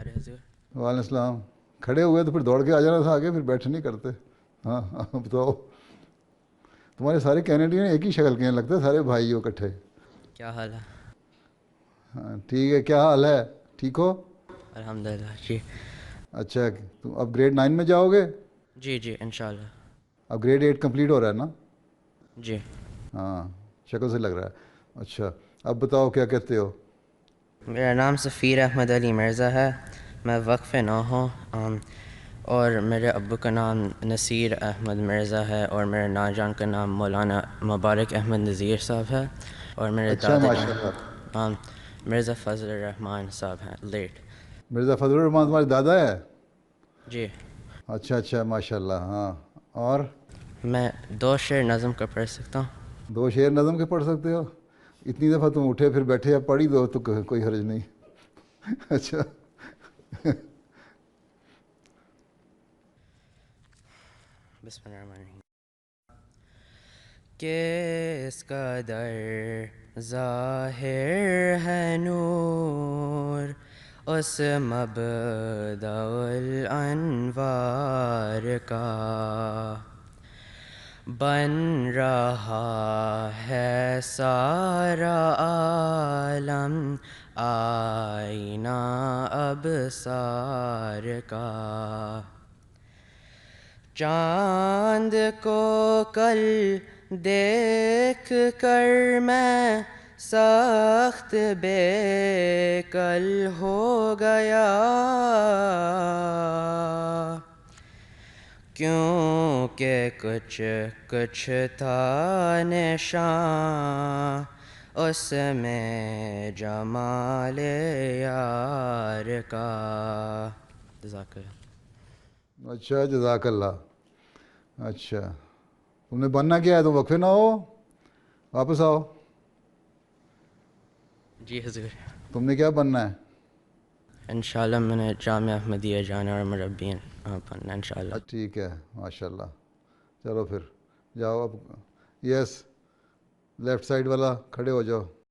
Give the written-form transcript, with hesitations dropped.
ارے حضور. وعلیکم السلام. کھڑے ہوئے تو پھر دوڑ کے آ جانا تھا آگے, پھر بیٹھے نہیں کرتے. ہاں ہاں بتاؤ. تمہارے سارے کینیڈین ایک ہی شکل کے ہیں لگتا ہے, سارے بھائی ہو اکٹھے. کیا حال ہے؟ ہاں ٹھیک ہے, کیا حال ہے, ٹھیک ہو؟ الحمد للہ جی. اچھا, تم اب گریڈ 9 میں جاؤ گے؟ جی جی انشاءاللہ. اب گریڈ 8 کمپلیٹ ہو رہا ہے نا؟ جی. ہاں شکل سے لگ رہا ہے. اچھا اب بتاؤ کیا کہتے ہو؟ میرا نام سفیر احمد علی مرزا ہے. میں وقف نو ہوں. اور میرے ابو کا نام نصیر احمد مرزا ہے, اور میرے نانا کا نام مولانا مبارک احمد نذیر صاحب ہے, اور میرے اچھا دادا کا ماشاء اللہ. نام مرزا فضل الرحمان صاحب ہیں لیٹ. مرزا فضل الرحمان تمہارے دادا ہے؟ جی. اچھا اچھا ماشاء اللہ. ہاں اور میں 2 شعر نظم کر پڑھ سکتا ہوں؟ 2 شعر نظم کے پڑھ سکتے ہو؟ اتنی دفعہ تم اٹھے پھر بیٹھے, اب پڑھ ہی دو تو کوئی حرج نہیں. اچھا بسم اللہ الرحمن الرحیم. کس قدر ظاہر ہے نور اس مبدأ الانوار کا, بن رہا ہے سارا عالم آئینہ ابصار کا. چاند کو کل دیکھ کر میں سخت بے کل ہو گیا, کیونکہ کچھ کچھ تھا نشاں اس میں جمال یار کا. جزاک اللہ. اچھا جزاک اللہ. اچھا تم نے بننا کیا ہے, تم وقفے نہ ہو, واپس آؤ. جی حضور. تم نے کیا بننا ہے؟ انشاءاللہ میں نے جامعہ احمدیہ جانا اور مربین بننا انشاءاللہ. ٹھیک ہے ماشاء اللہ. چلو پھر جاؤ اب. یس لیفٹ سائڈ والا کھڑے ہو جاؤ.